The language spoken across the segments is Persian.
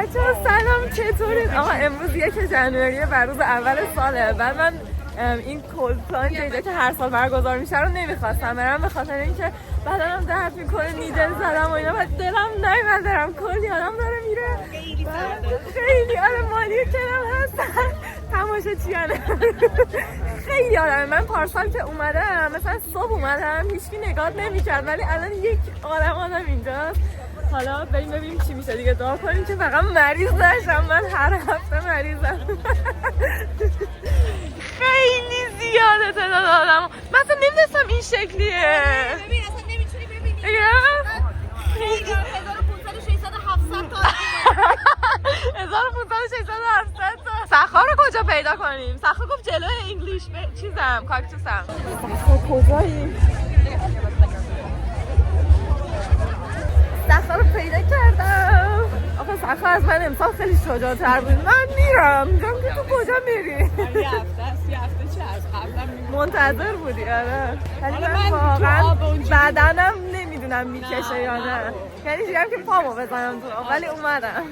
بچه‌ها سلام، چطورید؟ آقا امروز 1 ژانویه و روز اول ساله. بعد من این کلپلان دیده که هر سال برگزار میشه رو نمیخواستم برم، به خاطر اینکه بدنم درد میکنه، نیدل زدم و اینا و دلم نیومد برم. کلی آدم داره میره، خیلی آره مالی کلم هستن تماشاچیانه. خیلی آدم. من پارسال که اومدم مثلا صبح اومدم هیچکی نگاه نمیکرد، ولی الان یک آدم اینجاست. حالا بریم ببینیم چی میشه دیگه. دعا کنیم که فقط مریض نشم. من هر هفته مریضم. خیلی زیاده تعداد آدم. مثلا نمیدونستم این شکلیه. ببین اصلا نمیتونی ببینی. خیلی 1500 600 700 تا 1500 600 700 تا. سخا رو کجا پیدا کنیم؟ سخا گفت جلوی انگلیش چیزم کاکتوسم. سخا کجایی؟ سخا رو پیدا کردم. آخه سخا از من امسال خیلی شجاع‌تر بود. من میرم. میگم که تو کجا میری؟ یه هفته چه از قبلا منتظر بودی آره. ولی من واقعا بدنم نمیدونم میکشه یا نه. یعنی دیدم که پامو بزنم تو آب، ولی اومدم.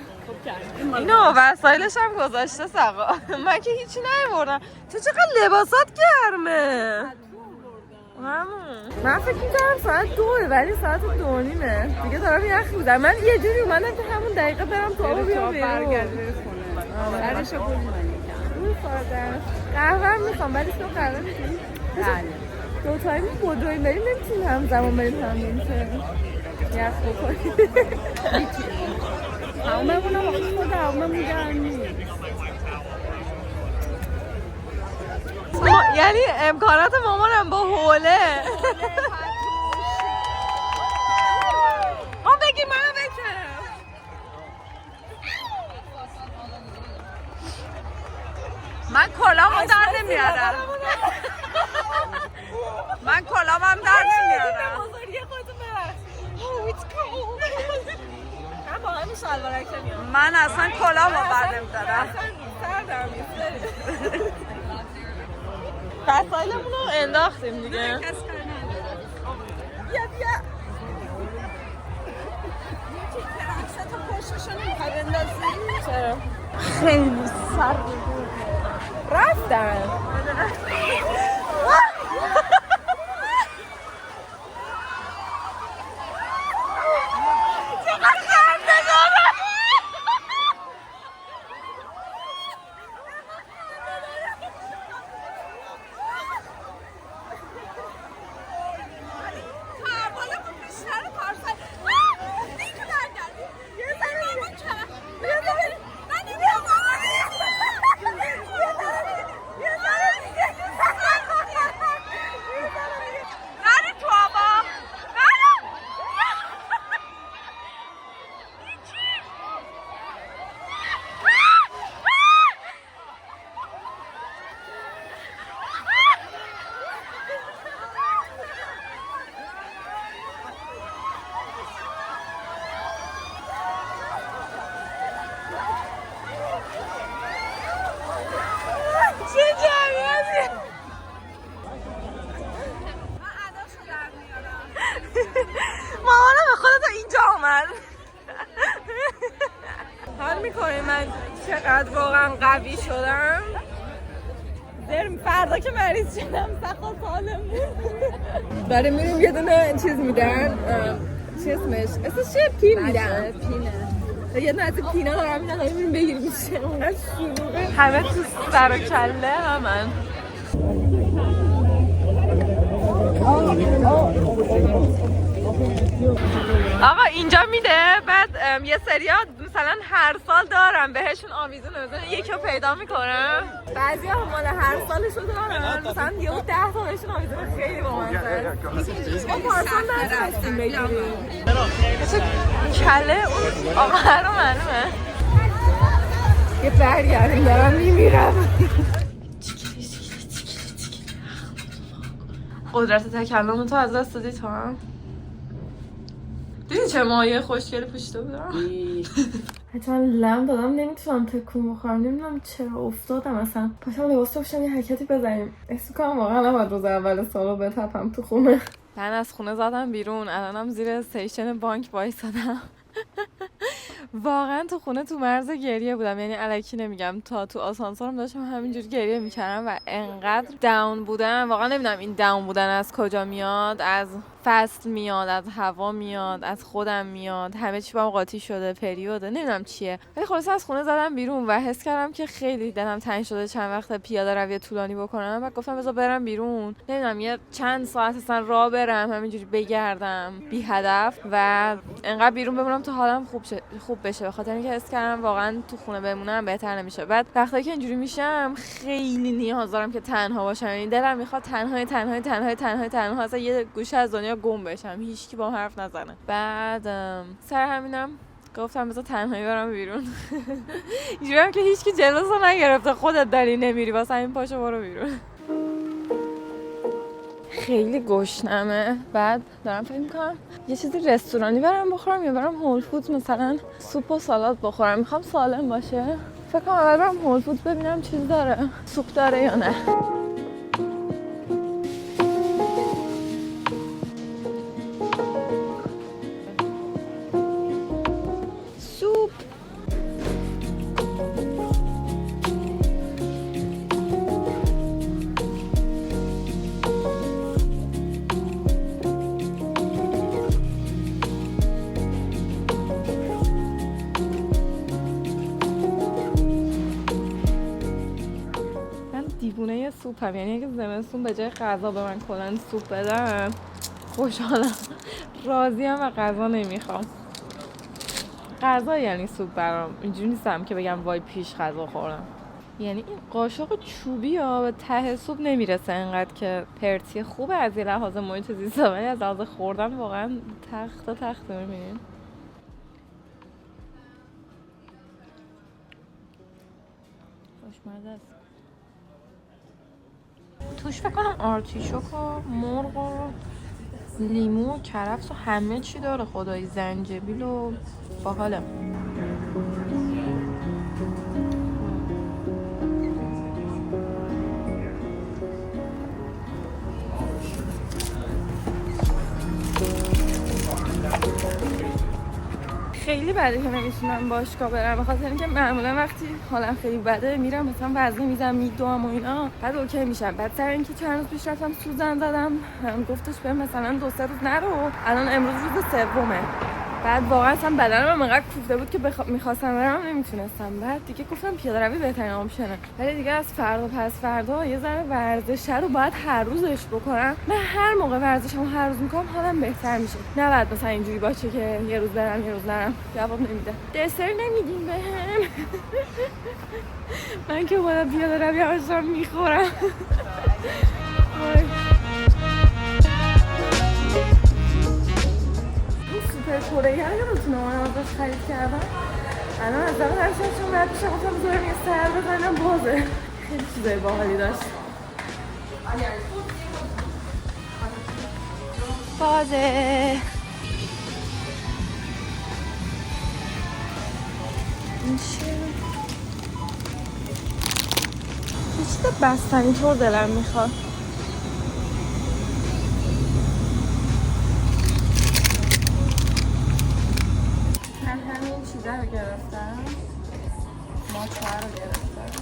اینو وسایلش هم گذاشته سقا. من که هیچی نمیبردم. تو چقدر لباسات گرمه. من فکر می‌کردم ساعت 2 ولی ساعت 2:30 دیگه دارم یخ می‌زنم. من یه جوری اومدم که همون دقیقه برم تو آب بیام بیرون. سرشو بزنید. قهوه میخوام ولی تو قهوه می‌خوای؟ بله. دو تایم بدویم بریم نمیتونیم همزمان بریم تمرین کنیم. یخ بخوریم. هممون خود هممون گرمی. یعنی امکانات مامانم با حوله. ما بگی منو بکنم. من کلامو در نمیارم. من کلامم در نمیارم. من اصلا کلامو بر نمیدارم. وسایلمون رو انداختیم دیگه. بیا چرا؟ خیلی سر رفتن. مامانم به خودت اینجا اومد. حال میکنه من چقدر واقعا قوی شدم. بریم فردا که مریض شدم سخا سالم بود. برای میریم یه دونه چیز میدن، چی اسمش چیه؟ پین میدن. پینه یه دونه از پینا دارم میدن، میریم بگیریم میشه. اونقدر شلوغه، همه تو سر و کله همن. آقا اینجا میده، بعد یه سریا مثلا هر سال دارم بهشون آویزون بزنن، یکی رو پیدا میکنم. بعضی ها مال هر سالشو دارن، مثلا یه 10 تا بهشون آویزون خیلی بامزه. ما پارسال نتونستیم بگیریم. مثل کله اون آقا رو معلومه. یه برگردیم دارم میمیرم. قدرت تکلم تو از دست دادی تو هم؟ دیدی چه مایه خوشگلی پوشیده بودم؟ حتی من لم دادم نمیتونم تکون بخورم، نمیدونم چرا افتادم اصلا. پاشم لباس پوشم یه حرکتی بزنیم. احساس کنم واقعا نباید روز اول سالو بتپم تو خونه. من از خونه زدم بیرون، الانم زیر استیشن بانک وایسادم. واقعا تو خونه تو مرز گریه بودم، یعنی الکی نمیگم، تا تو آسانسورم داشتم همینجوری گریه میکردم و انقدر داون بودم. واقعا نمیدونم این داون بودن از کجا میاد، از فصل میاد، از هوا میاد، از خودم میاد، همه چی با قاطی شده، پریوده، نمیدونم چیه. ولی خلاص از خونه زدم بیرون و حس کردم که خیلی دلم تنگ شده چند وقت پیاده روی طولانی بکنم و گفتم بذار برم بیرون، نمیدونم یه چند ساعت اصلا راه برم همینجوری بگردم بی هدف و انقدر بیرون بمونم تا حالم خوب بشه، به خاطر اینکه حس کردم واقعا تو خونه بمونم بهتر نمیشه. بعد وقتی که اینجوری میشم خیلی نیاز دارم که تنها باشم، یعنی دلم میخواد تنها اصلا یه گوشه از دنیا گم بشم، هیچکی با حرف نزنه. بعد سر همینم گفتم بذار تنهایی برم بیرون. اینجوریام که هیچکی جلوسو نگرفته، خودت داری نمیری واسه این پاشو برو بیرون. خیلی گشنمه. بعد دارم فکر میکنم یه چیزی رستورانی برم بخورم یا برم هول فودز مثلا سوپ و سالاد بخورم. میخوام سالم باشه. فکر کنم اول برم هول فودز ببینم چیز داره، سوپ داره یا نه. سوپ. دیوونه سوپم، یعنی اگه زمستون به جای غذا به من کلا سوپ بدن خوشحالم، راضیم و غذا نمیخوام. غذا یعنی سوپ برام، اینجوری نیستم که بگم وای پیش غذا خوردم. یعنی این قاشق چوبی ها به ته سوپ نمیرسه انقدر که پرتی خوبه از یه لحاظ محیط زیست، ولی از لحاظ خوردن واقعا تخت میبینیم. خوشمزه است. توش فکر کنم آرتیشوک و مرغ و لیمو و کرفس و همه چی داره، خدایی زنجبیل و باحاله. خیلی بده که نمیتونم باشگاه برم، به خاطر اینکه معمولا وقتی حالم خیلی بده میرم مثلا وزنه میزنم میدوام و اینا، بعد اوکی میشم. بعد سر اینکه چند روز پیش رفتم سوزن زدم، گفتش به مثلا 2-3 روز نرو، الان امروز روز سومه. بعد واقعا اصلا بدنم انقدر کوفته بود که میخواستم برم نمیتونستم. بعد دیگه گفتم پیاده روی بهترین آپشنه، ولی دیگه از فردا پس فردا یه ذره ورزش رو باید هر روزش بکنم. من هر موقع ورزشمو هر روز میکنم حالم بهتر میشه، نه بعد مثلا اینجوری باشه که یه روز برم یه روز نرم. جواب نمیده. دسر نمیدین بهم. من که خودم پیاده روی هاشم میخورم. سوپر کره یادتونه من ازش خرید کردم، الان از دم هر شبشون رد میشه، گفتم بذارم یه سر بزنم بازه. خیلی چیزای باحالی داشت. بازه این چیه؟ یه چیز بستنی طور دلم میخواد. همین چیزا رو گرفتم، ماچا رو گرفتم.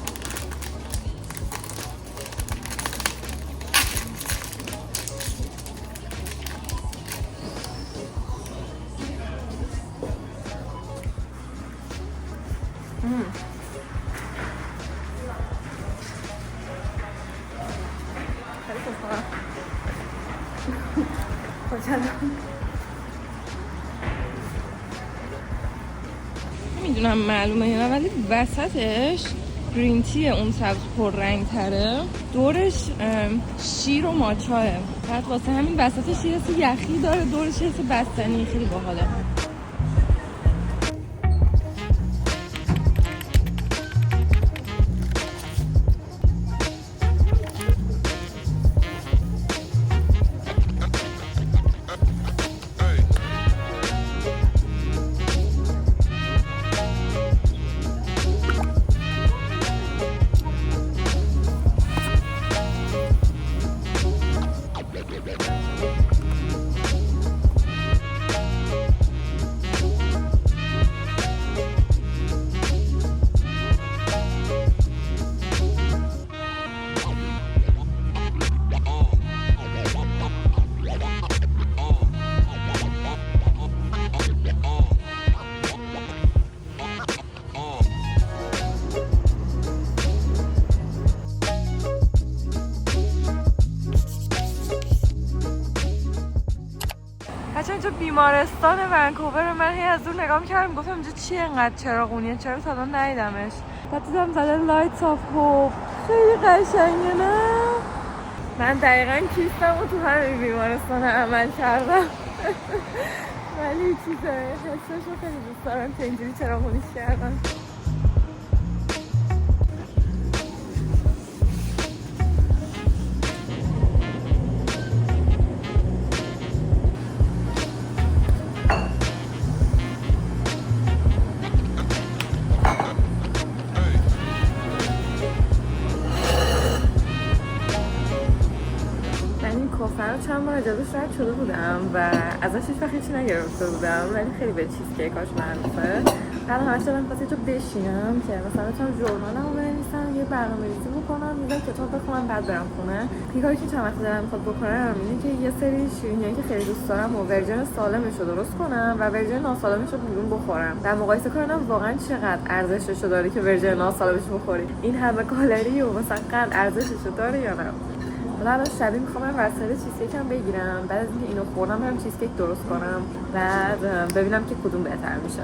خیلی خوشحالم. خوشحالم. نمیدونم معلومه یا نه، ولی وسطش گرین تیه، اون سبز پر رنگ تره، دورش شیر و ماچاه. بعد واسه همین وسطش یه حس یخی داره، دورش یه حس بستنی. خیلی باحاله. بیمارستان ونکوور. من هی از دور نگاه می‌کردم گفتم اینجا چیه اینقدر چراغونیه، چرا تا الان ندیدمش. بعد دیدم زده لایتس آف هوپ. خیلی قشنگه نه؟ من دقیقاً کیستم و تو همین بیمارستان عمل کردم. ولی چیزه حسش رو خیلی دوست دارم که اینجوری چراغونیش کردم. من چند بار اجازهش رد شده بودم و ازش هیچ وقت هیچی نگرفته بودم، ولی خیلی به چیز کیکاش معروفه. بعد همش دارم واسه یه جا بشینم که مثلا بتونم ژورنالمو بنویسم، یه برنامه‌ریزی بکنم، یه کتاب بخونم، بعد برم خونه. یه کاری که چند وقت دارم میخواد بکنم اینه که یه سری شیرینیایی که خیلی دوست دارم و ورژن سالمش رو درست کنم و ورژن ناسالمش رو بیرون بخورم و مقایسه کنم واقعا چقدر ارزشش رو داره که ورژن ناسالمش بخوری. این همه کالری و مثلا قد ارزشش رو داره یا نه. حالا الان شبیه میخوام وسایل چیزکیک هم بگیرم، بعد از اینکه اینو خوردم برم چیزکیک درست کنم، بعد ببینم که کدوم بهتر میشه.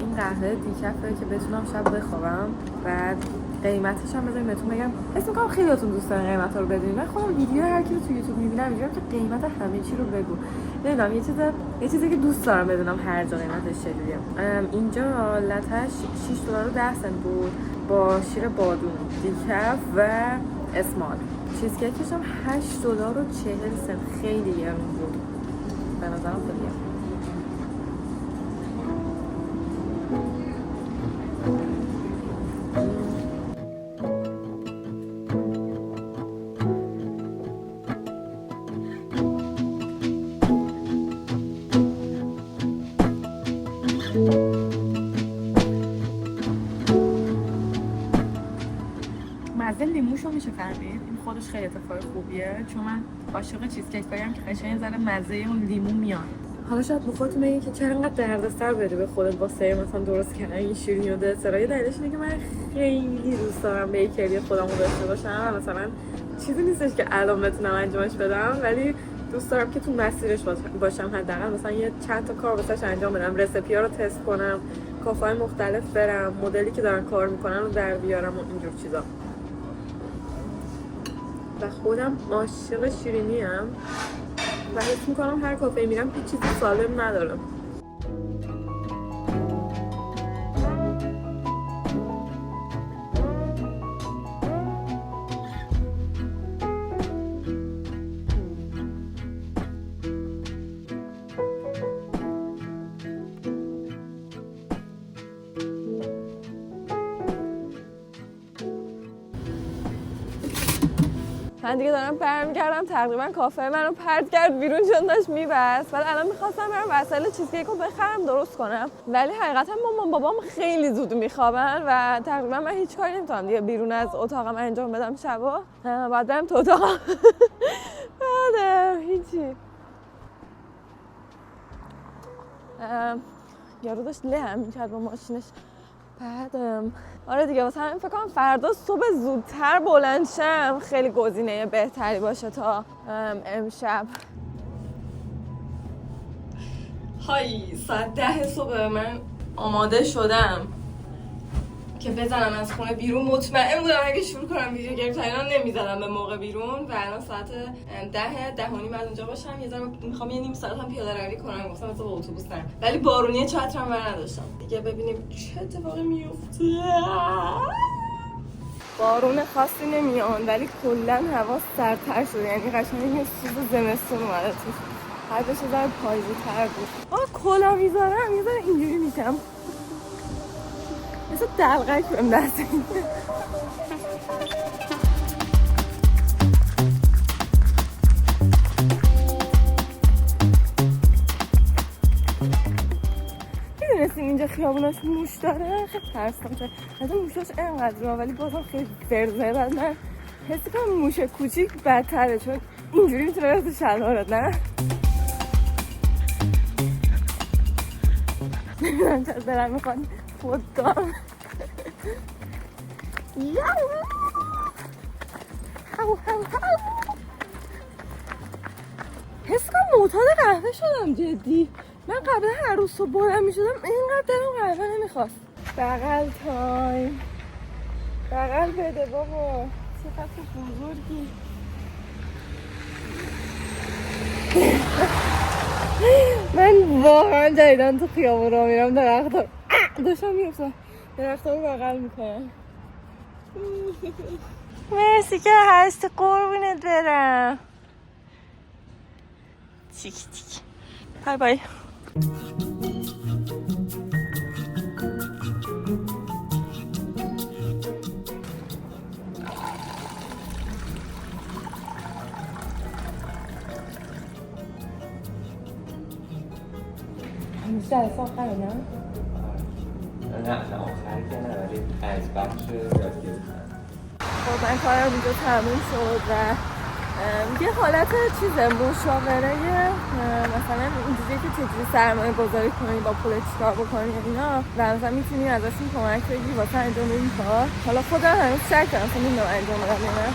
این قهوه دیکفه که بتونم شب بخوابم. بعد قیمتش هم بذاریم بهتون بگم. حس میکنم خیلیاتون دوست دارن قیمتا رو بدونید. من خودم ویدیو هر کی رو تو یوتیوب میبینم میگم که قیمت همه چی رو بگو. نمیدونم یه چیزی که دوست دارم بدونم هر جا قیمتش چجوریه. اینجا لاتش $6.10 بود با شیر بادوم دیکف و اسمال. چیزکیکش هم $8.40. خیلی گرون بود به نظرم. خیلی مزه لیموشو میشه فهمید. این خودش خیلی اتفاق خوبیه چون من عاشق چیزکیکایی ام که قشنگ ذره مزه اون لیمو میاد. حالا شاید به خودت بگی که چرا انقدر دردسر بدی به خودت واسه مثلا درست کردن این شیرینی و دسرای. دلیلش اینه که من خیلی دوست دارم بیکری خودمو داشته باشم. مثلا چیزی نیستش که الان بتونم انجامش بدم، ولی دوست دارم که تو مسیرش باشم. حداقل مثلا یه چند تا کار واسش انجام بدم، رسیپی‌ها رو تست کنم، کافه‌های مختلف برم، مدلی که دارن کار میکنن رو در بیارم و اینجور چیزا. و خودم عاشق شیرینی ام و حس میکنم هر کافه میرم هیچ چیزی سالم ندارم. من دیگه دارم برمیگردم. تقریبا کافه منو پرت کرد بیرون چون داشت میبست. بعد الان میخواستم برم وسایل چیزکیک رو بخرم درست کنم، ولی حقیقتا مامان بابام خیلی زود میخوابن و تقریبا من هیچ کاری نمیتونم دیگه بیرون از اتاقم انجام بدم شبا. بعد برم تو اتاقم. بعد هیچی. یارو داشت لهم میکرد با ماشینش. بعد آره دیگه واسه همین فکر کنم فردا صبح زودتر بلند شم خیلی گزینه بهتری باشه تا امشب. های ساعت 10 صبح من آماده شدم که بزنم از خونه بیرون. مطمئن بودم اگه شروع کنم ویدیو گرفتن نمیزدم به موقع بیرون و الان ساعت 10:10 از اونجا باشم. یه ذره میخوام یه نیم ساعت هم پیاده روی کنم، گفتم مثلا با اتوبوس نرم، ولی بارونی چترم بر نداشتم دیگه. ببینیم چه اتفاقی میفته. بارون خاصی نمیاد ولی کلا هوا سردتر شده، یعنی قشنگ یه چیز زمستون اومده توش. هر بشه ذره پاییزی تر بود. کلا میذارم یه ذره اینجوری میشم مثل دلغک بهم دست میده. میدونستین اینجا خیابوناش موش داره؟ خیلی ترسم که از اون موشاش اینقدر را، ولی بازم خیلی فرزه. بعد من حسی کنم موش کوچیک بدتره چون اینجوری میتونه برسه شلوارت. نه نمیدونم چرا دلم میخواد فوت کنم. حس کنم معتاد قهوه شدم جدی. من قبلا هر روز صبح بلند میشدم اینقدر دلم قهوه نمیخواست. بغل تایم. بغل بده بابا. چقدر بزرگی. من واقعا جدیدن تو خیابون را میرم داشتم میرفتم درخت رو بغل میکنم. مرسی که هستی قربونت برم. تیک تیک. بای بای. همیشه جلسه آخره نه؟ نه آخر که نه ولی از بخش یادگیری خب من کارم اینجا تموم شد و یه حالت چیزه مشاوره مثلا اینجوریه که چجوری سرمایه گذاری کنی با پول چیکار بکنی اینا و مثلا میتونی ازشون کمک بگیری واسه انجام این کار. حالا خودم هنوز شک کردم مثلا نمیدونم انجام بدم یا نه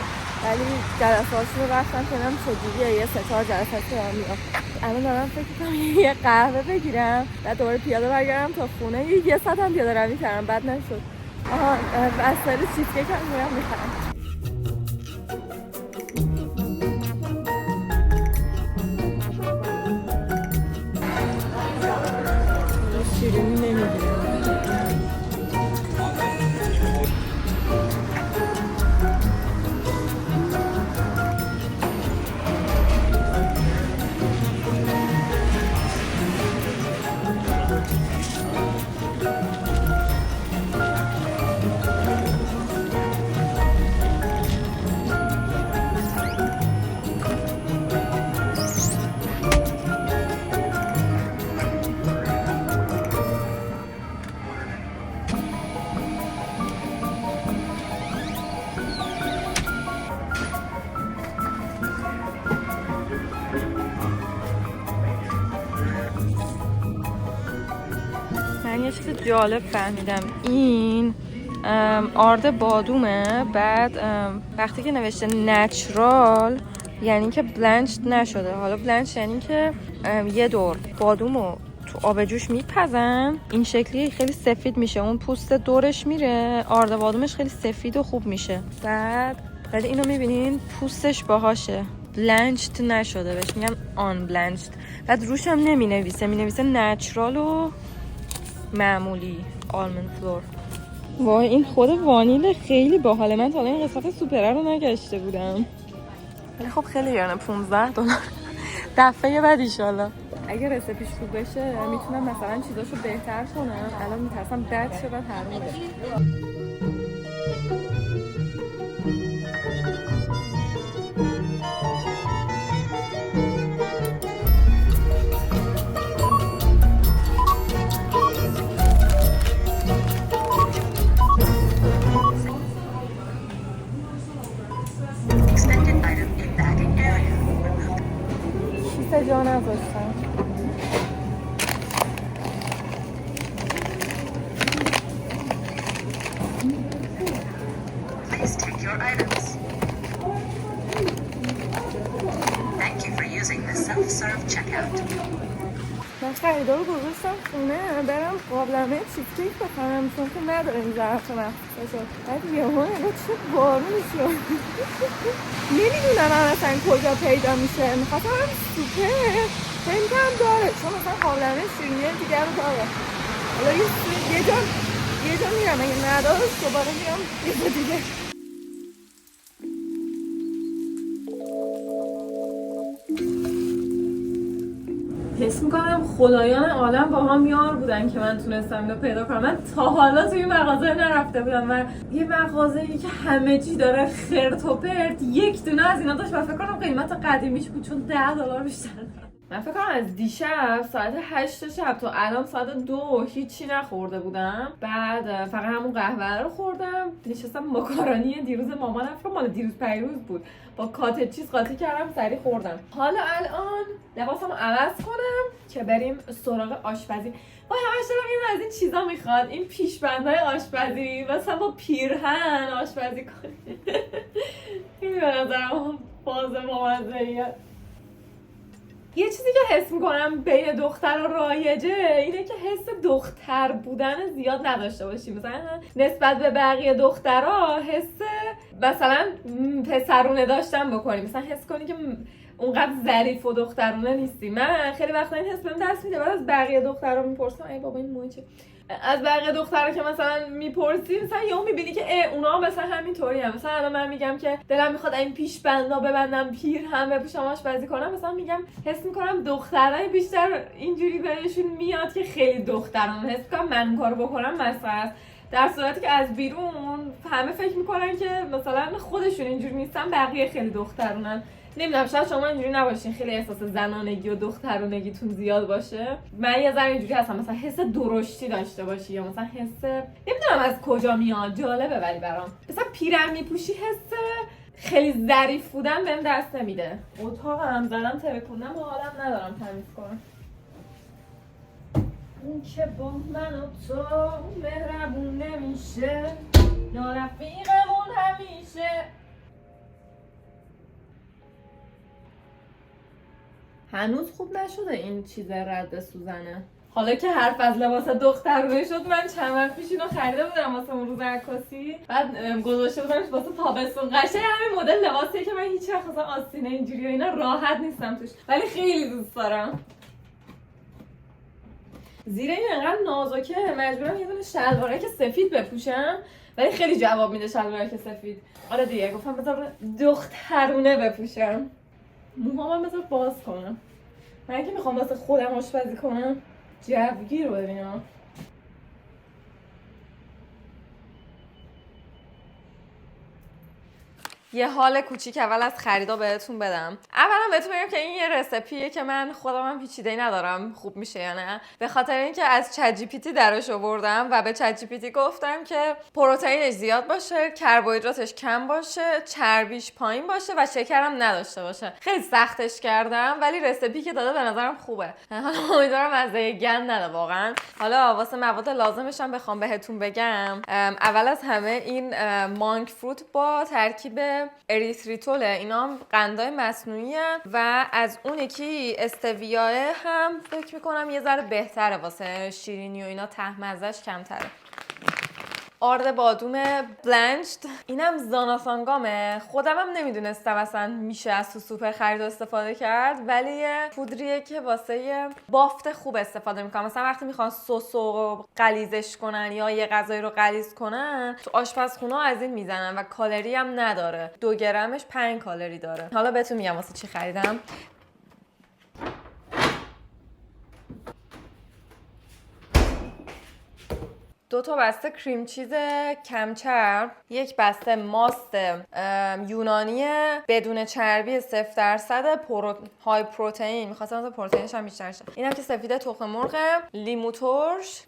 ولی جلساتشون رو رفتم که نم چجوریه یه 3-4 جلسه که دارم میرم. الان دارم فکر می‌کنم یه قهوه بگیرم و دوباره پیاده برگردم تا خونه. یه ساعت هم پیاده روی کردم بد نشد. از سر چیزکیک هم میرم میخرم. شیرینی نمیگیرم. من یه چیز جالب فهمیدم. این آرد بادومه. بعد وقتی که نوشته نچرال یعنی که بلنچ نشده. حالا بلنچ یعنی که یه دور بادومو تو آب جوش میپزن این شکلی خیلی سفید میشه. اون پوست دورش میره. آرد بادومش خیلی سفید و خوب میشه. بعد ولی اینو میبینین پوستش باهاشه. بلنچت نشده. بهش میگن آن بلنچت. بعد روش هم نمینویسه. مینویسه نچرال و معمولی آلمند فلور. وای این خود وانیل خیلی باحاله. من تا الان این قسمت سوپره رو نگشته بودم ولی خب خیلی گرونه. $15 دفعه بعد ایشالله اگه رسیپیش خوب بشه میتونم مثلا چیزاشو بهتر کنم. الان میترسم بد شه و حروم بشه. کیسه جا نذاشتم. Please take your items. Thank you for using the self-serve checkout. من خریدار رو گذاشتم خونه برم قابلمه چیزکیک بخرم چون که نداریم ظرف مخصوصش. بعد یهو نگاه چه بارونی شد. نمیدونم هم اصلا کجا پیدا میشه. میخواستم هم سوپر فکر هم داره چون مثلا قابلمه شیرینی دیگر رو داره. حالا یه جا میرم اگه نداشت دوباره میرم یه جا دیگه. حس میکنم خدایان عالم با هم یار بودن که من تونستم اینو پیدا کنم. من تا حالا توی مغازه نرفته بودم و یه مغازه‌ای که همه چی داره خرت و پرت یک دونه از اینا داشت و فکر کنم قیمت قدیمیش بود چون $10 بیشتر. من فکر کنم از دیشب ساعت 8 شب تا الان ساعت 2 هیچی نخورده بودم. بعد فقط همون قهوه رو خوردم. نشستم ماکارونی دیروز مامانم رو مال دیروز پیروز بود با کاتج چیز قاطی کردم سری خوردم. حالا الان لباسمو عوض کنم که بریم سراغ آشپزی. وای همش دارم این از این چیزا میخواد. این پیشبندهای آشپزی مثلا با پیرهن آشپزی کنی. این به نظرم باز بامزه‌ایه. یه چیزی که حس میکنم بین دخترها رایجه اینه که حس دختر بودن زیاد نداشته باشیم. مثلا نسبت به بقیه دخترها حس مثلا پسرونه داشتن بکنیم، مثلا حس کنی که اونقدر ظریف و دخترونه نیستی. من خیلی وقتا این حس بهم دست میده، بعد از بقیه دخترها میپرسم ای بابا این موی چه، از بقیه دخترها که مثلا میپرسی مثلا یهو میبینی که اونا مثلا همینطوری هم. مثلا الان من میگم که دلم میخواد این پیش بندا ببندم، پیر هم بپوشم، آشپزی کنم، مثلا میگم حس میکنم دخترای بیشتر اینجوری بهشون میاد که خیلی دختران، حس میکنم من اون کارو بکنم مسخره است، در صورتی که از بیرون همه فکر میکنن که مثلا خودشون اینجوری نیستن، بقیه خیلی دخترونن. نمیدونم شاید شما اینجوری نباشین، خیلی احساس زنانگی و دخترونگیتون زیاد باشه. من یه ذره اینجوری هستم، مثلا حس درشتی داشته باشی یا مثلا حس نمیدونم از کجا میاد، جالبه ولی برام مثلا پیرم میپوشی حس خیلی ظریف بودن بهم دست نمیده. اتاقم زدم ترکوندم و حالم ندارم تمیز کنم. اون که با من و تو مهربون نمیشه، یا رفیقمون همیشه. هنوز خوب نشده این چیز رد سوزنه. حالا که حرف از لباس دخترونه شد، من چند وقت پیش اینو خریده بودم واسه اون روز عکاسی، بعد گذاشته بودمش واسه تابستون. قشنگ همین مدل لباسیه که من هیچ وقت مثلا آستینه اینجوری و اینا راحت نیستم توش، ولی خیلی دوست دارم. زیر این انقدر نازکه مجبورم یه دونه شلوارک سفید بپوشم، ولی خیلی جواب میده شلوارک سفید. آره دیگه گفتم بذار دخترونه بپوشم. موهامم بذار باز کنم، من که میخوام واسه خودم آشپزی کنم جوگیر رو ببینم. یه حال کوچیک اول از خریدا بهتون بدم. اولا بهتون بگم که این یه رسپیه که من خودم هم پیچیده‌ای ندارم خوب میشه یا نه، به خاطر اینکه از چت جی پی تی درش آوردم و به چت جی پی تی گفتم که پروتئینش زیاد باشه، کربوهیدراتش کم باشه، چربیش پایین باشه و شکرم نداشته باشه. خیلی سختش کردم ولی رسپی که داده به نظرم خوبه. حالا امیدوارم مزه گند نده واقعا. حالا واسه مواد لازمش هم بخوام بهتون بگم، اول از همه این مانک فروت با ترکیب اریتریتوله، اینا هم قندای مصنوعیه و از اون یکی استویاه هم فکر میکنم یه ذره بهتره واسه شیرینی و اینا، ته مزهش کمتره. آرد بادوم بلنچد، اینم زاناسانگامه. خودم هم نمیدونستم اصلا میشه از تو سوپر خرید استفاده کرد، ولی پودریه که واسه بافت خوب استفاده میکنم. مثلا وقتی میخوان سسو غلیظش کنن یا یه غذایی رو غلیظ کنن، تو آشپزخونه از این میزنن و کالری هم نداره. 2 گرمش 5 کالری داره. حالا بهتون میگم واسه چی خریدم. 2 تا بسته کریم چیز کم چرب، 1 بسته ماست یونانی بدون چربی 0% های پروتئین، می‌خواستم مثلا پروتئینش هم بیشتر شه. اینم که سفید تخم مرغ، لیمو ترش،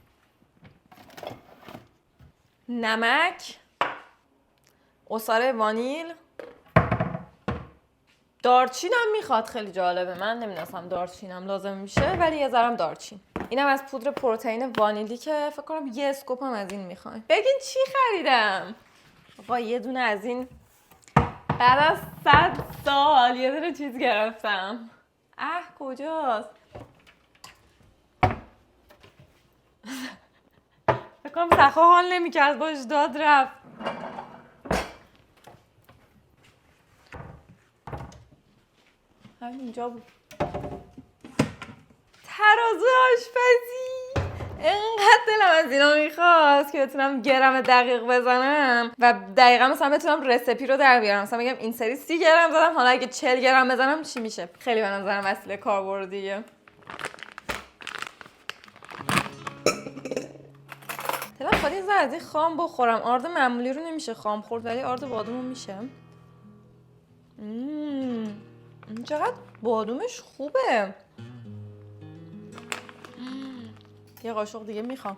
نمک، عصاره وانیل، دارچین هم میخواد. خیلی جالبه، من نمیدونستم دارچینم لازم میشه ولی یه ذرم دارچین. اینم از پودر پروتئین وانیلی که فکر کنم یه اسکوپ هم از این میخواین. بگین چی خریدم؟ آقا یه دونه از این بعد از 100 سال یه دونه چیز گرفتم. کجاست؟ فکر کنم سخا حال نمیکرد باش داد رفت. اینجا بود. ترازو آشپزی. انقدر دلم از اینا میخواست که بتونم گرم دقیق بزنم و دقیقا مثلا بتونم رسپی رو در بیارم. مثلا بگم این سری 30 گرم زدم، حالا اگه 40 گرم بزنم چی میشه؟ خیلی به نظرم وسیله کاربردیه. دلم خواهد یه ذره از این خام بخورم. آرد معمولی رو نمیشه خام خورد ولی آرد بادوم میشه. چقدر بادومش خوبه. یه قاشق دیگه میخوام.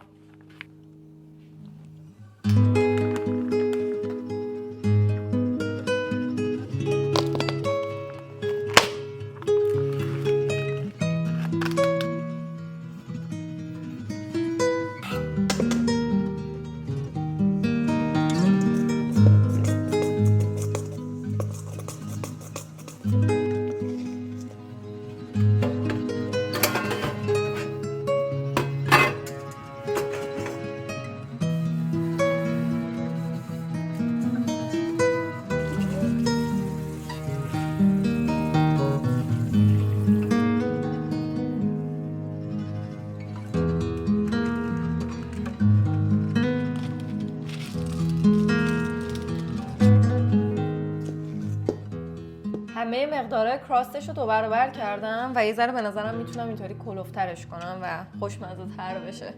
همه مقدار کراستش رو 2 برابر کردم و یه ذره به نظرم میتونم اینطوری کلوفترش کنم و خوشمزه تر بشه.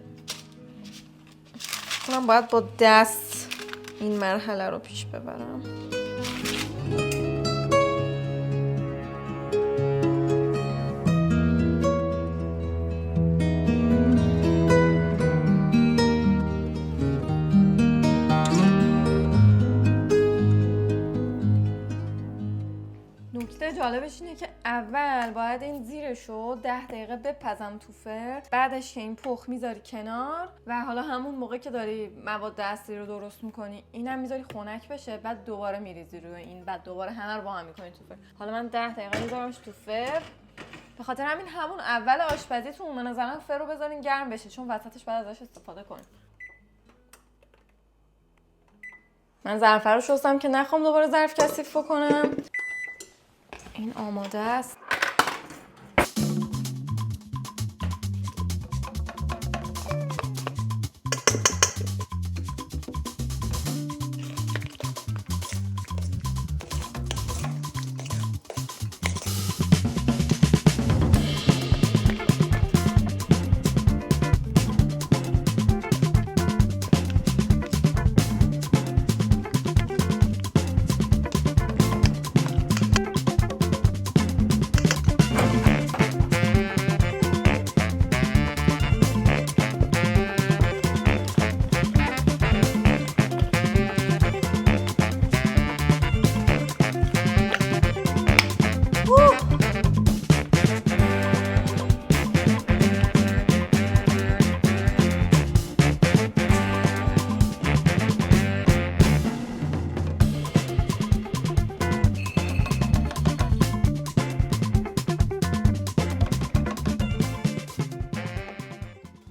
من باید با دست این مرحله رو پیش ببرم. نکته جالبش اینه که اول باید این زیرشو 10 دقیقه بپزم تو فر، بعدش که این پخ میذاری کنار و حالا همون موقع که داری مواد اصلی رو درست میکنی اینم میذاری خنک بشه، بعد دوباره میریزی روی این، بعد دوباره همه رو با هم میکنی تو فر. حالا من 10 دقیقه میذارمش تو فر، به خاطر همون اول آشپزیتون من نظرم فر رو بذارین گرم بشه چون وسطش بعد ازش استفاده کنیم. من ظرفه رو شستم که نخوام دوباره ظرف کثیف کنم. این آماده است.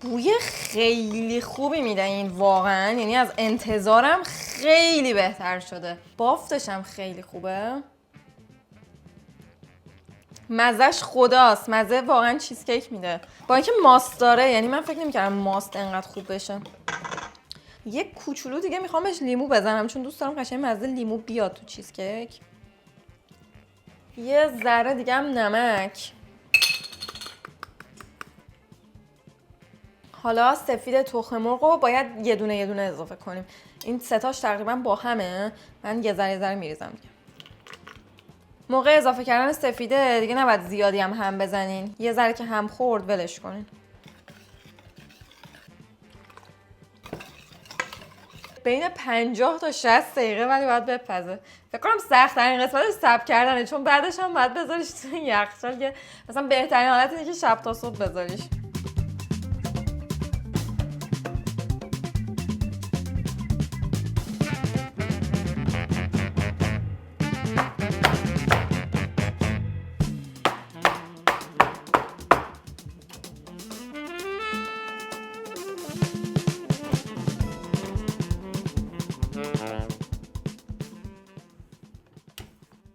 بوی خیلی خوبی میده این واقعا، یعنی از انتظارم خیلی بهتر شده. بافتش هم خیلی خوبه. مزهش خداست، مزه واقعا چیزکیک میده با اینکه ماست داره، یعنی من فکر نمی‌کردم ماست انقدر خوب بشه. یه کوچولو دیگه میخوام بهش لیمو بزنم چون دوست دارم قشنگ مزه لیمو بیاد تو چیزکیک. یه ذره دیگه هم نمک. حالا سفید تخم مرغ رو باید یه دونه اضافه کنیم. این سه تاش تقریبا با همه. من یه ذره میریزم دیگه. موقع اضافه کردن سفیده دیگه نباید زیادی هم بزنین. یه ذره که هم خورد ولش کنین. بین 50 تا 60 دقیقه ولی باید بپزه. فکر کنم سخت‌ترین قسمتش صبر کردنه چون بعدش هم باید بذاریش تو یخچال که مثلا بهترین حالت اینه که شب تا صبح بذاریش.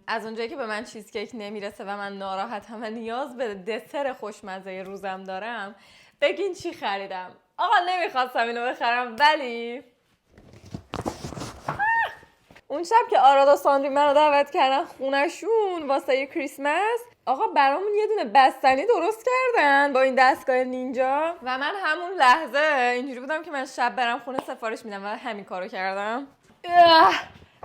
از اونجایی که به من چیزکیک نمیرسه و من ناراحتم و نیاز به دسر خوشمزه روزم دارم، بگین چی خریدم؟ آقا نمیخواستم اینو بخرم ولی اون شب که آراد و ساندری منو دعوت کردن خونشون واسه یه کریسمس، آقا برامون یه دونه بستنی درست کردن با این دستگاه نینجا و من همون لحظه اینجوری بودم که من شب برم خونه سفارش میدم و همین کارو کردم.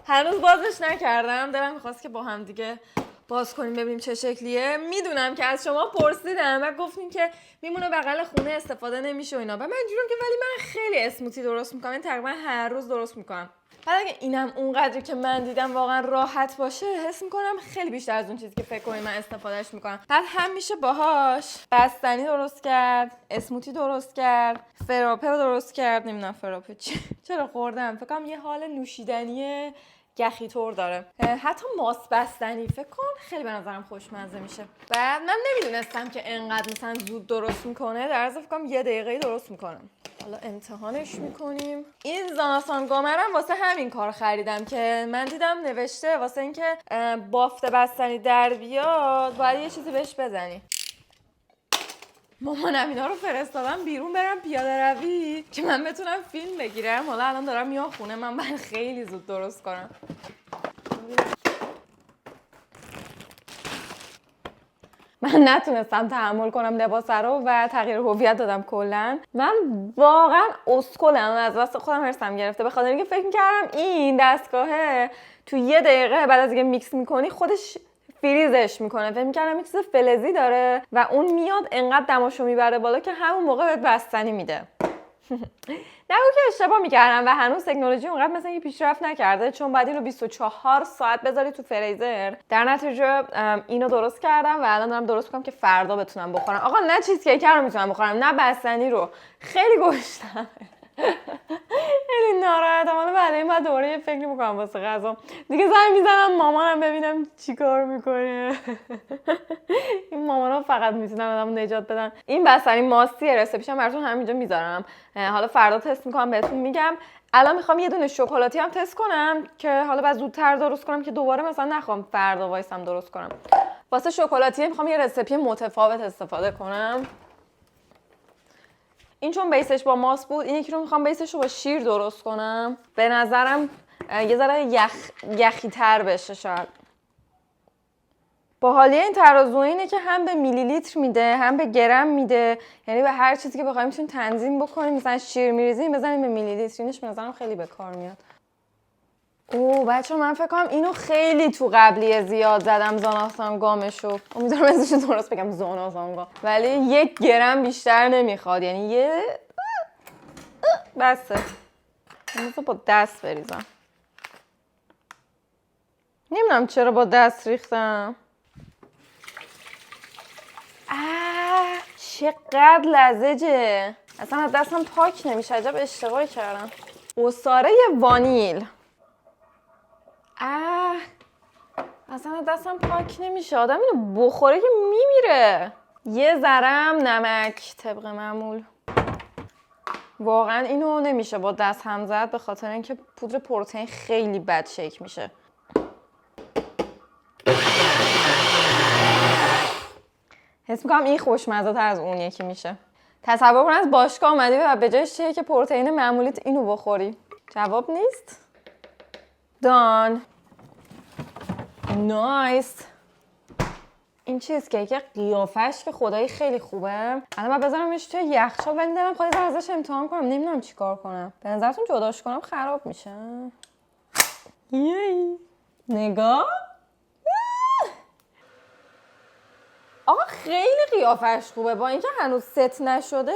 هنوز بازش نکردم، دلم میخواست که با هم دیگه باز کنیم ببینیم چه شکلیه. میدونم که از شما پرسیدم و گفتین که میمونه بغل خونه استفاده نمیشه و اینا. و من اینجوریم که ولی من خیلی اسموتی درست میکنم، این تقریبا هر روز درست میکنم. بعد اگه اینم اونقدری که من دیدم واقعا راحت باشه، حس میکنم خیلی بیشتر از اون چیزی که فکر کنید من استفادهش میکنم. بعد هم میشه باهاش بستنی درست کرد، اسموتی درست کرد، فراپه درست کرد. نمیدونم فراپه چرا خوردم، فکر کنم یه حال نوشیدنی گخی طور داره. حتی ماست بستنی فکر کن خیلی به نظرم خوشمزه میشه. بعد من نمیدونستم که انقدر مثلا زود درست میکنه، در عرض فکر کنم یه دقیقه درست میکنم. حالا امتحانش میکنیم. این زاناسان گامرم واسه همین کار خریدم که من دیدم نوشته واسه اینکه بافت بستنی در بیاد باید یه چیزی بهش بزنی. مامانم اینا رو فرستادم بیرون برم پیاده روی که من بتونم فیلم بگیرم. حالا الان دارم میام خونه، من باید خیلی زود درست کنم. من نتونستم تحمل کنم لباس رو و تغییر هویت دادم کلا. من واقعا اسکلم، از دست خودم هرسم گرفته به خاطر اینکه فکر می‌کردم این دستگاهه تو 1 دقیقه بعد از اینکه میکس می‌کنی خودش فریزش میکنه. فکر می‌کردم یه چیز فلزی داره و اون میاد انقدر دماشو میبره بالا که همون موقع بهت بستنی میده. نگو که اشتباه میکردم و هنوز تکنولوژی اونقدر مثلا که پیشرفت نکرده، چون بعد اینو 24 ساعت بذاری تو فریزر. در نتیجه اینو درست کردم و الان دارم درست میکنم که فردا بتونم بخورم. آقا نه چیز کیک رو میتونم بخورم نه بستنی رو. خیلی گشتم. خیلی ناراحتم. حالا بعد این بعد دوباره یه فکری میکنم واسه غذا. دیگه زنگ میزنم مامانم ببینم چیکار میکنه. این مامانا فقط میتونن آدمو نجات بدن. این بستنی ماستیه، رسیپیشم براتون همینجا میذارم. حالا فردا تست میکنم بهتون میگم. الان میخوام یه دونه شکلاتی هم تست کنم که حالا بعد زودتر درست کنم که دوباره مثلا نخوام فردا وایسم درست کنم. واسه شکلاتی میخوام یه رسیپی متفاوت استفاده کنم. این چون بیسش با ماست بود، این یکی رو میخوام بیسش رو با شیر درست کنم. به نظرم یه ذره یخی تر بشه شاید. باحالیه این ترازو اینه که هم به میلی لیتر میده هم به گرم میده، یعنی به هر چیزی که بخوایم میتونیم تنظیم بکنیم. مثلا شیر میریزیم بزنیم به میلی لیتر، اینش به نظرم خیلی به کار میاد. اوه بچه من فکر کنم اینو خیلی تو قبلی زیاد زدم زاناسانگامشو. امیدوارم ازش درست بگم زاناسانگام، ولی 1 گرم بیشتر نمیخواد، یعنی یه بسه. اینو با دست بریزم. نمیدونم چرا با دست ریختم. چقدر لزجه، اصلا از دستم پاک نمیشه. عجب اشتباهی کردم. عصاره وانیل. اصلا از دستم پاک نمیشه. آدم اینو بخوره که میمیره. یه ذرم نمک طبق معمول. واقعا اینو نمیشه با دست هم زد به خاطر اینکه پودر پروتئین خیلی بد شیک میشه. حس میکنم این خوشمزه تر از اون یکی میشه. تصور کن از باشگاه اومدی و به جای شیک پروتئین معمولیت اینو بخوری. جواب نیست. دان. نایس. این چیز کیک قیافش که خدایی خیلی خوبه. الان باید بذارمش توی یخچال، ولی دلم خواهی ازش امتحان کنم. نمیدونم چی کار کنم. به نظرتون جداش کنم خراب میشه؟ نگاه. آقا خیلی قیافش خوبه با اینکه هنوز ست نشده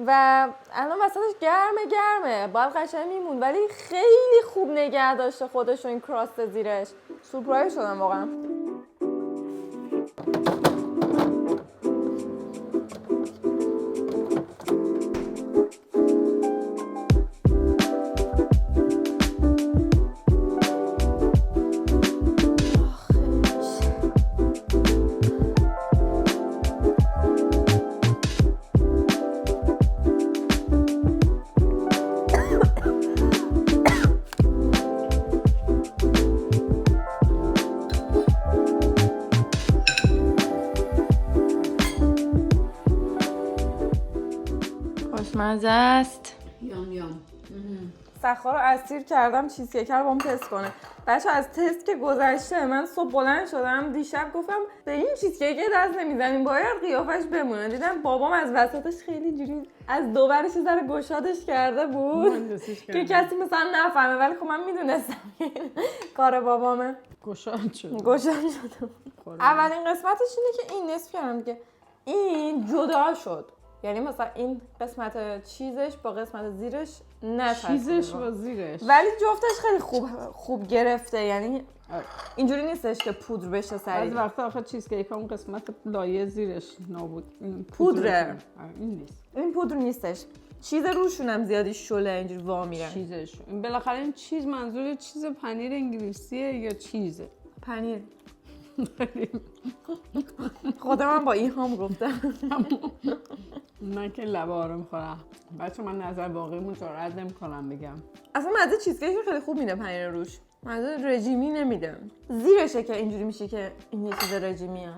و الان وسطش گرمه باید قشنگ میمون، ولی خیلی خوب نگه داشته خودش و این کراست زیرش. سورپرایز شدم واقعا. خوشمزه است. یام سخا رو اسیر کردم چیز کیک رو با هم تست کنه. بچه از تست که گذشته من صبح بلند شدم دیشب گفتم به این چیز کیک دست نمیزنیم باید قیافش بمونه. دیدم بابام از وسطش خیلی جوری از دوبرش ذره گشادش کرده بود که کسی مثلا نفهمه، ولی خب من میدونستم کار بابامه. گشاد شد. اولین قسمتش اینه که این نصف کردم دیگه این جدا شد، یعنی مثلا این قسمت چیزش با قسمت زیرش چیزش با زیرش، ولی جفتش خیلی خوب گرفته. یعنی اینجوری نیستش که پودر بشه سریع. بعضی وقتا آخه چیز کیک اون قسمت لایه زیرش نابود. این پودره. این نیست. این پودر نیستش. چیز روشون هم زیادی شله اینجوری وا میرن. چیزش. بالاخره این چیز منظور چیز پنیر انگلیسیه یا چیزه؟ پنیر. خودم من با این هم گفتم. من که لبه ها رو میخورم. بچه من نظر باقیمون جرئت نمیکنم بگم. اصلا مزه چیز کیک خیلی خوب میده پنیر روش. مزه رژیمی نمیده. زیرشه که اینجوری میشه که این یه چیز رژیمیه.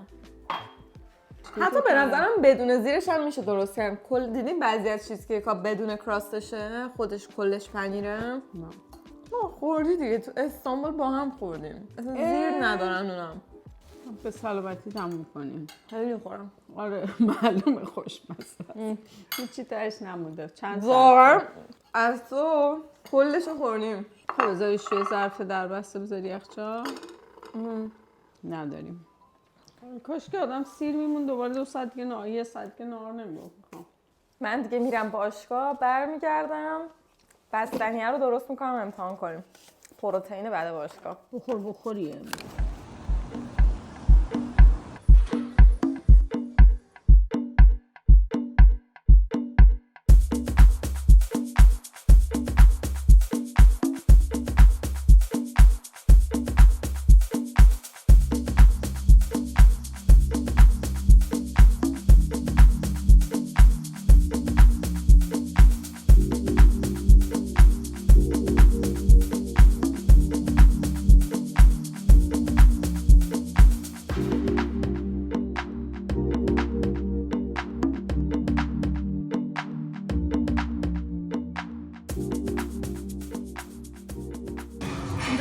حتی به نظرم بدون زیرش هم میشه درست کرد. دیدین بعضی از چیز کیکا بدون کراستشه خودش کلش پنیره. نه. ما خوردی دیگه تو استانبول با هم خوردیم. اصلا زیر ندارن اونم. به سلامتی تموم کنیم. خیلی خورم. آره معلومه خوشمزه. هیچی تهش نمونده. چند ساعت واقعا از تو کلشو خوردیم. بذاریش توی ظرف دربسته بذاری یخچال. نداریم. کاش که آدم سیر میمون دوباره 2 ساعت دیگه نهار 1 ساعت دیگه نهار نمی‌کنم. من دیگه میرم باشگاه برمیگردم بستنیه رو درست میکنم امتحان کنیم. پروتئین بعد باشگاه. بخوریه.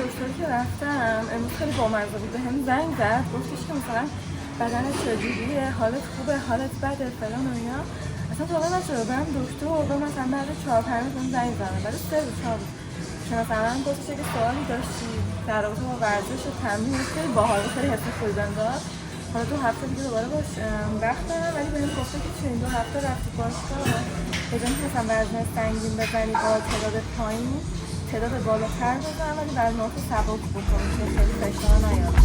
دکتر که رفتم امروز خیلی بامزه بود، بهم زنگ زد گفتش که مثلا بدنت چجوریه، حالت خوبه، حالت بده، فلان و اینا. اصلا واقعا نشده برم دکتر و مثلا بعد 4-5 روز زنگ زدم، بعد 3 روز 4 روز که مثلا گفتش که سوالی داشتی در رابطه با ورزش و تمرین. خیلی باحال، خیلی حس خوبی بهم داد. حالا 2 هفته دیگه دوباره باش وقت دارم، ولی بهم گفته که چه این 2 هفته رفتی باشگاه بجای اینکه مثلا وزن سنگین بزنی با تعداد پایین تعداد بالاتر بزن، ولی وزنات رو سبک بکنی که خیلی فشار نیاد.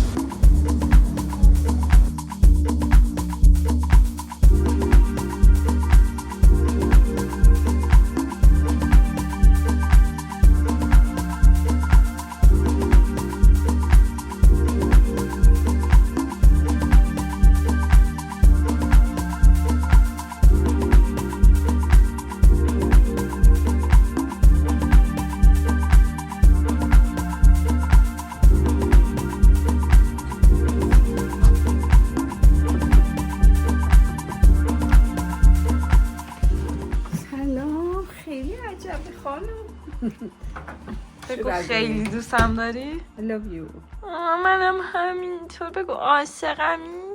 بگو خیلی دوستم داری؟ I love you. منم همینطور. بگو عاشقمی.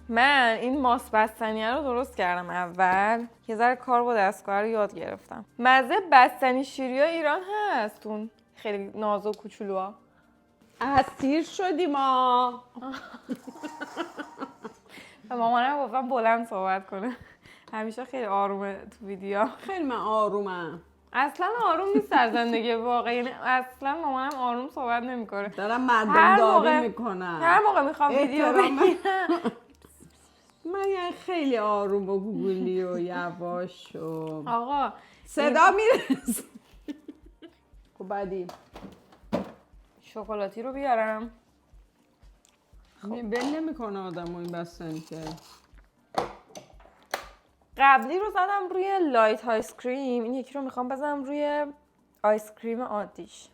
من این ماست بستنیه رو درست کردم اول. یه ذره کار با دستگاه رو یاد گرفتم. مزه بستنی شیری ها ایران هست اون خیلی ناز و کوچولوها. اسیر شدیم ما. و مامانم گفتم بلند صحبت کنه. همیشه خیلی آرومه تو ویدیو. خیلی من آرومم. اصلا آروم نیست در زندگی واقعی، یعنی اصلا مامانم آروم صحبت نمیکنه. دارم مردم داری میکنم. هر موقع میخوام ویدیو بگیرم من یعنی خیلی آروم و گوگلی و یواش و آقا صدا میرسه. خب بعدی شکلاتی رو بیارم. بل نمیکنه آدم و این بستنی که قبلی رو زدم روی لایت آیس کریم، این یکی رو میخوام بزنم روی آیس کریم عادیش.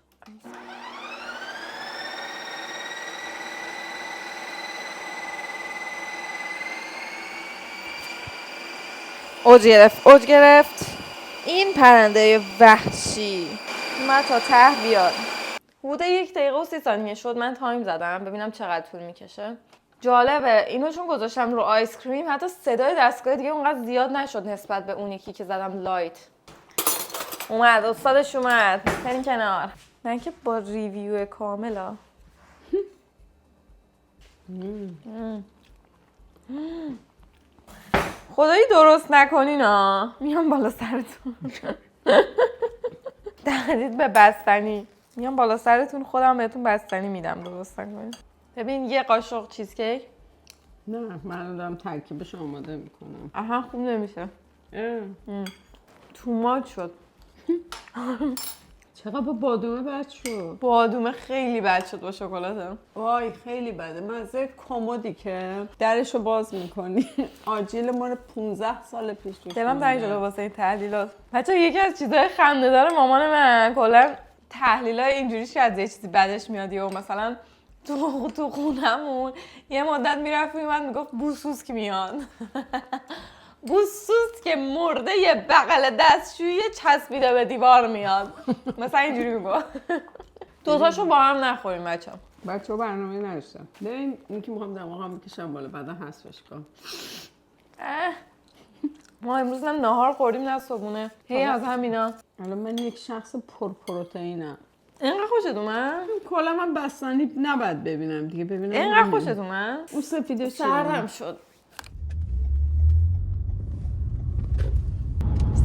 اوج گرفت این پرنده وحشی. من تا ته بیاد. حدود 1 دقیقه و 30 ثانیه شد. من تایم زدم ببینم چقدر طول میکشه. جالبه اینو چون گذاشتم رو آیس کریم حتی صدای دستگاه دیگه اونقدر زیاد نشد نسبت به اون یکی که زدم لایت. اومد استادش اومد. بریم کنار. من که با ریویو کاملا خدایی درست نکنین ها میام بالا سرتون. دردید به بستنی میام بالا سرتون، خودم بهتون بستنی میدم درست نکنین. ببین یه قاشق چیزکیک. نه من دارم ترکیبش آماده میکنم. آها خوب نمیشه. تو ماچ شد. چقدر با بادومه بد شد. بادومه خیلی بد شد با شکلاتم. وای خیلی بده. مزه کمدی که درشو باز میکنی. آجیل مال 15 سال پیش بود. دلم در جلو واسه این تحلیلات. بچه‌ها یکی از چیزای خنده‌دار مامان من کلا تحلیلای اینجوریش که از یه چیزی بدش میاد و مثلا تو خونمون یه مدت میرفت میومد میگفت بوسوس که میاد. بوسوس که مرده یه بغل دستشویی چسبیده به دیوار میاد. مثلا اینجوری میگفت. دوتاشو با هم نخوریم بچه‌ها. بچه ها برنامه نداشتم. ببین این که میخوام دماغم بکشم بالا بعدا حذفش کنم. ما امروز نه نهار خوردیم نه صبحونه. هی از همینا. الان من یک شخص پرپروتئینم. اینقدر خوشت اومد؟ کلا من بستنی نباید ببینم دیگه، ببینم اینقدر خوشت اومد؟ اون سفیده سردم شد.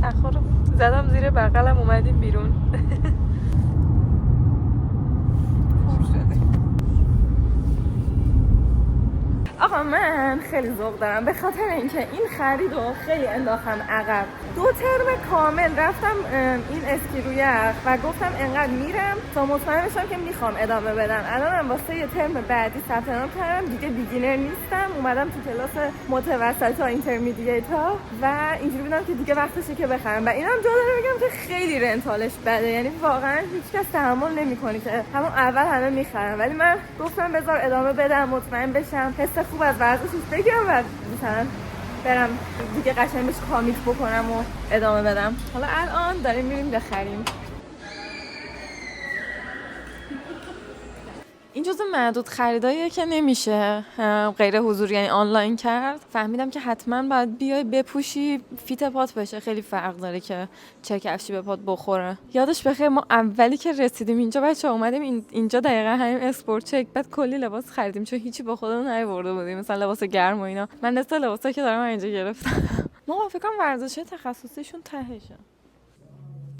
سخا رو زدم زیر بغلم اومدیم بیرون. آقا من خیلی ذوق دارم به خاطر اینکه این خریدو خیلی انداختم عقب. 2 ترم کامل رفتم این اسکی رو یخ و گفتم انقدر میرم تا مطمئن بشم که میخوام ادامه بدم. الانم واسه یه ترم بعدی ثبت نام کردم، دیگه بیگینر نیستم، اومدم تو کلاس متوسط تا اینترمدییت ها و اینجوری بودم که دیگه وقتشه که بخرم. و اینم جا داره بگم که خیلی رنتالش بده، یعنی واقعا هیچکس تحمل نمیکنه که همون اول همه میخرن، ولی من گفتم بذار ادامه بدم مطمئن بشم، حس خوب از ورزشش بگیرم و مثلا برم دیگه قشنگ بهش کامیت بکنم و ادامه بدم. حالا الان داریم میریم بخریم. این جزو معدود خریداییه که نمیشه غیر حضوری یعنی آنلاین کرد. فهمیدم که حتما باید بیای بپوشی فیت پات بشه، خیلی فرق داره که چه کفشی به پات بخوره. یادش بخیر ما اولی که رسیدیم اینجا بچه‌ها اومدیم اینجا دقیقاً همین اسپورت چک، بعد کلی لباس خریدیم چون هیچی با خودمون نیاورده بودیم، مثلا لباس گرم و اینا. من نصف لباسا که دارم اینجا گرفتم. ما فکر کنم ورزش تخصصیشون تهشه.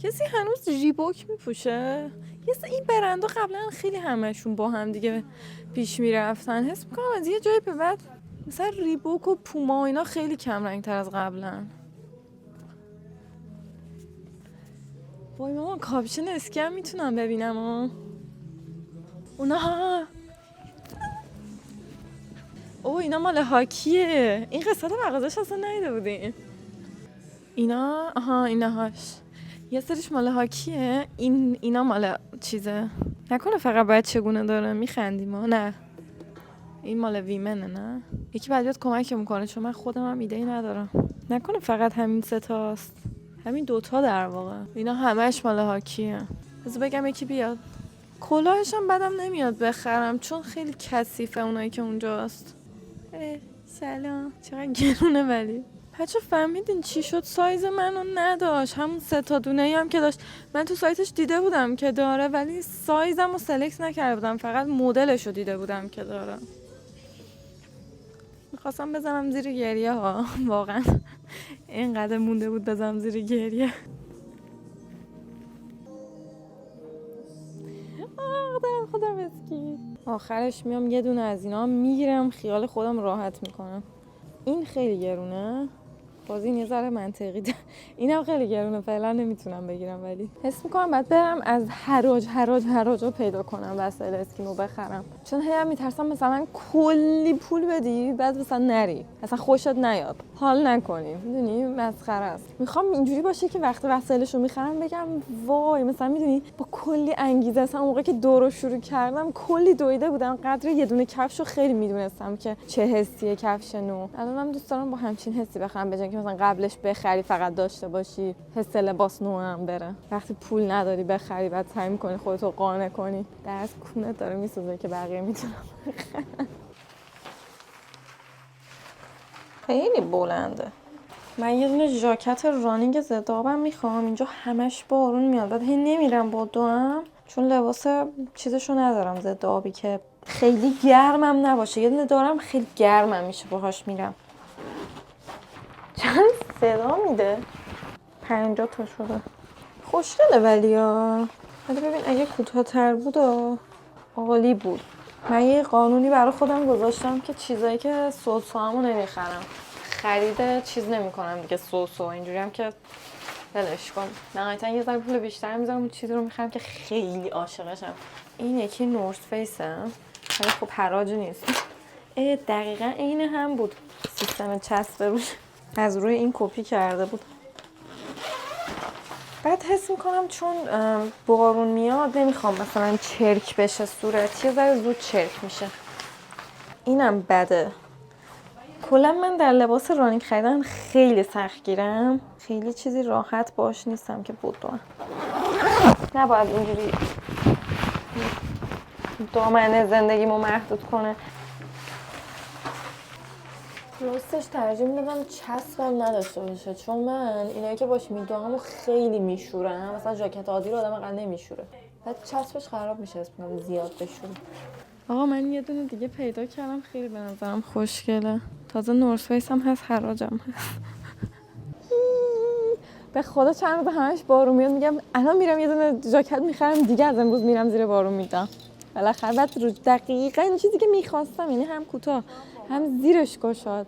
کسی هنوز ریبوک میپوشه؟ این برندها قبلا خیلی همشون با هم دیگه پیش میرفتن. حس میکنم از یه جایی به بعد مثلا ریبوک و پوما اینا خیلی کم رنگ تر از قبلا. وای ماما کاپشن اسکی هم میتونم ببینم اونا اینا مال هاکیه. این قسمت مغازش اصلا ندیده بودیم. ایناهاش یه سریش مال هاکیه، اینا مال چیزه. نکنه فقط باید چگونه داره میخندیم نه این مال ویمنه. نه یکی بعد بیاد کمک میکنه چون من خودم هم ایده‌ای ندارم. نکنه فقط همین 3 تاست، همین 2 تا در واقع. اینا همش مال هاکیه. بذار بگم یکی بیاد. کلاهش هم بدم نمیاد بخرم چون خیلی کثیفه اونایی که اونجاست. سلام چقدر گرونه. ولی بچه فهمیدین چی شد؟ سایز منو نداشت، همون 3 تا دونه‌ای هم که داشت من تو سایتش دیده بودم که داره ولی سایزم رو سلکت نکرده بودم، فقط مدلش رو دیده بودم که داره. میخواستم بزنم زیر گریه ها واقعا اینقدر مونده بود بزنم زیر گریه. خدا مسکین. آخرش میام یه دونه از اینا میگیرم خیال خودم راحت میکنم. این خیلی گرونه، باز این یه ذره منطقی ده. اینم خیلی گرونه فعلا نمیتونم بگیرم، ولی حس میکنم باید برم از حراج رو پیدا کنم وسایل اسکیمو بخرم، چون هی هم میترسم مثلا کلی پول بدی بعد مثلا نری اصلا خوشت نیاد حال نکنی، میدونی مسخره است. میخوام اینجوری باشه که وقتی وسایلشو میخرم بگم وای مثلا میدونی با کلی انگیزه. اصلا موقعی که دورو شروع کردم کلی دویده بودم، قدر یه دونه کفشو خیلی میدونستم که چه حسیه کفش نو. الانم دوست دارم با همچین حسی بخرم بجن که مثلا قبلش بخری فقط داشته باشی حس لباس نو هم بره. وقتی پول نداری بخری بعد سعی می‌کنی خودتو قانع کنی، دست کونت داره میسوزه که بقیه میتونن بخرن. خیلی بلنده. من یه دونه ژاکت رانینگ ضد آبم میخوام، اینجا همش بارون میاد بعد هی نمیرم با دوام چون لباس چیزشو ندارم ضد آبی که خیلی گرمم نباشه. یه دونه دارم خیلی گرمم میشه باهاش میرم. چند صدا میده؟ 50 تا شده. خوشگله ولی ببین اگه کوتاه‌تر بود عالی بود. من یه قانونی برای خودم گذاشتم که چیزایی که سوسوامو نمیخرم، خرید چیز نمیکنم دیگه سوسو اینجوری هم که ولش کن. نهایتا یه ذره پول بیشتر میذارم اون چیزی رو میخرم که خیلی عاشقشم. این یکی نورث فیسه ولی خب حراج نیست. دقیقاً این هم بود سیستم چسب روش، از روی این کپی کرده بود. بعد حس میکنم چون بارون میاد نمیخوام مثلا چرک بشه صورت، یه ذره زود چرک میشه. اینم بده. کلا من در لباس رانینگ خریدن خیلی سختگیرم، خیلی چیزی راحت باش نیستم که بدوم. نباید اینجوری دامنه زندگیمو محدود کنه. راستش ترجیح میدادم چسبم نداشته باشه، چون من اینایی که باش میدوامو خیلی میشورن. مثلا ژاکت عادی رو آدم انقدر نمیشوره، بعد چسبش خراب میشه اسم زیاد بشوره. آقا من یه دونه دیگه پیدا کردم، خیلی به نظرم خوشگله. تازه نورس فیس هم هست، حراجم هست. به خدا چند روز همش بارون میاد، میگم الان میرم یه دونه ژاکت میخرم دیگه، از امروز میرم زیر بارون میدم. بالاخره بعد رو دقیقاً این چیزی که میخواستم، یعنی هم کوتاه هم زیرش گشاد.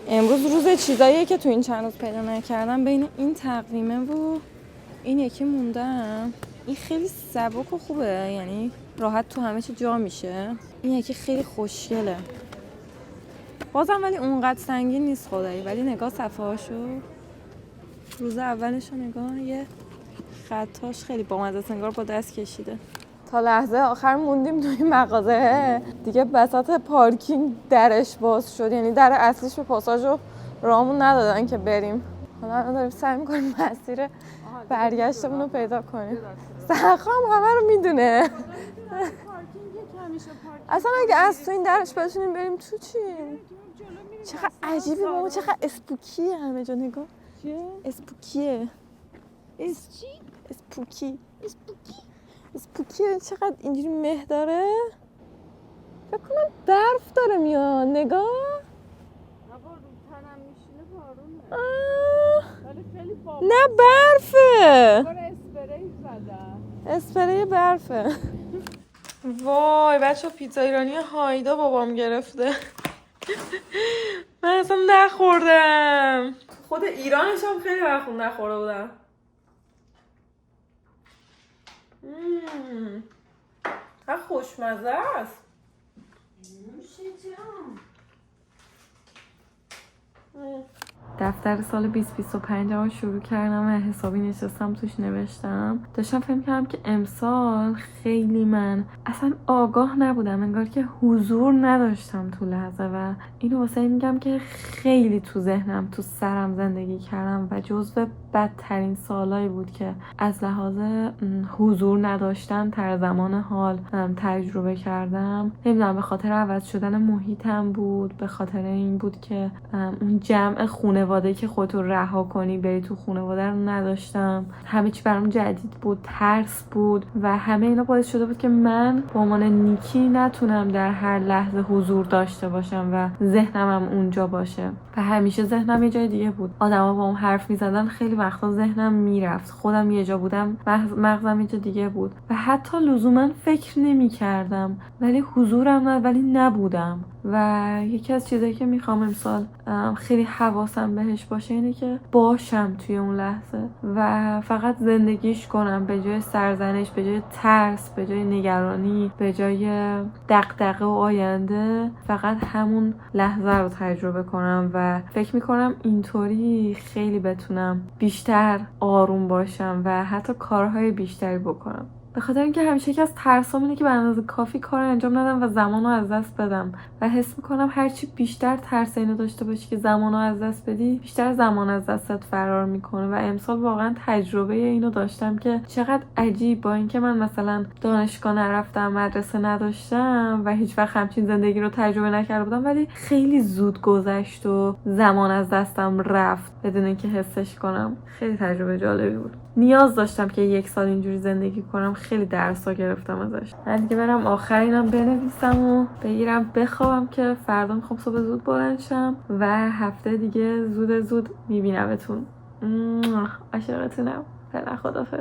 امروز روز چیزاییه که تو این چند روز پیدا نکردم. بین این تقویمه و این یکی موندم. این خیلی سبک و خوبه، یعنی راحت تو همه چی جا میشه. این یکی خیلی خوشگله بازم، ولی اونقدر سنگین نیست خدایی. ولی نگاه صفحه هاشو، روز اولش رو نگاه، یه خطاش خیلی بامزه است، انگار با دست کشیده. تا لحظه آخر موندیم توی مغازه دیگه، بساط پارکینگ درش باز شد، یعنی در اصلیش به پاساژ رو راهمون ندادن که بریم. حالا داریم سعی می‌کنیم مسیر برگشتمون رو پیدا کنیم. سرخا هم همه رو میدونه. اصلا اگه از تو این درش بتونیم بریم تو چی؟ چقدر عجیبه بابا، چقدر اسپوکیه همه جا. نگاه اسپوکیه. اسپوکیه، چقدر اینجوری مه داره. فکر کنم برف داره میاد. نگاه نه برفه، اسپری برفه. وای بچه پیتزا ایرانی هایدا بابام گرفته. من اصلا نخوردم. خود ایرانش هم خیلی وقت نخورده بودم. ها خوشمزه است. دفتر سال 2025 رو شروع کردم و حسابی نشستم توش نوشتم. داشتم فکر کردم که امسال خیلی من اصلا آگاه نبودم، انگار که حضور نداشتم تو لحظه و اینو واسه این میگم که خیلی تو ذهنم تو سرم زندگی کردم و جزو بدترین سالایی بود که از لحاظ حضور نداشتن تر زمان حال تجربه کردم. نمیدونم به خاطر عوض شدن محیطم بود، به خاطر این بود که اون جمع خانواده که خودتو رها کنی بری تو خانواده رو نداشتم. همه چی برام جدید بود، ترس بود و همه اینا باعث شده بود که من به عنوان نیکی نتونم در هر لحظه حضور داشته باشم و ذهنم هم اونجا باشه و همیشه ذهنم یه جای دیگه بود. آدما با هم حرف می‌زدن، خیلی وقتا ذهنم میرفت، خودم یه جا بودم مغزم یه جا دیگه بود و حتی لزوما فکر نمی‌کردم ولی حضورم نه، ولی نبودم. و یکی از چیزایی که میخوام امسال خیلی حواسم بهش باشه اینه که باشم توی اون لحظه و فقط زندگیش کنم، به جای سرزنش، به جای ترس، به جای نگرانی، به جای دغدغه و آینده، فقط همون لحظه رو تجربه کنم و فکر میکنم اینطوری خیلی بتونم بیشتر آروم باشم و حتی کارهای بیشتری بکنم. به خاطر اینکه همیشه یکی از ترسام اینه که به اندازه کافی کار انجام ندم و زمانو از دست بدم و حس میکنم هرچی بیشتر ترس اینو داشته باشی که زمانو از دست بدی، بیشتر زمان از دستت فرار میکنه و امسال واقعا تجربه اینو داشتم که چقدر عجیب، با اینکه من مثلا دانشگاه نرفتم، مدرسه نداشتم و هیچ وقت همچین زندگی رو تجربه نکرده بودم، ولی خیلی زود گذشت و زمان از دستم رفت بدون اینکه حسش کنم. خیلی تجربه جالبی بود. نیاز داشتم که 1 سال اینجوری زندگی کنم. خیلی درس‌ها گرفتم ازش. من دیگه برم آخرینم بنویسم و بگیرم بخوابم که فردا میخوام صبح زود بلند شم و هفته دیگه زود میبینمتون. عاشقتونم. فعلا خدافظ.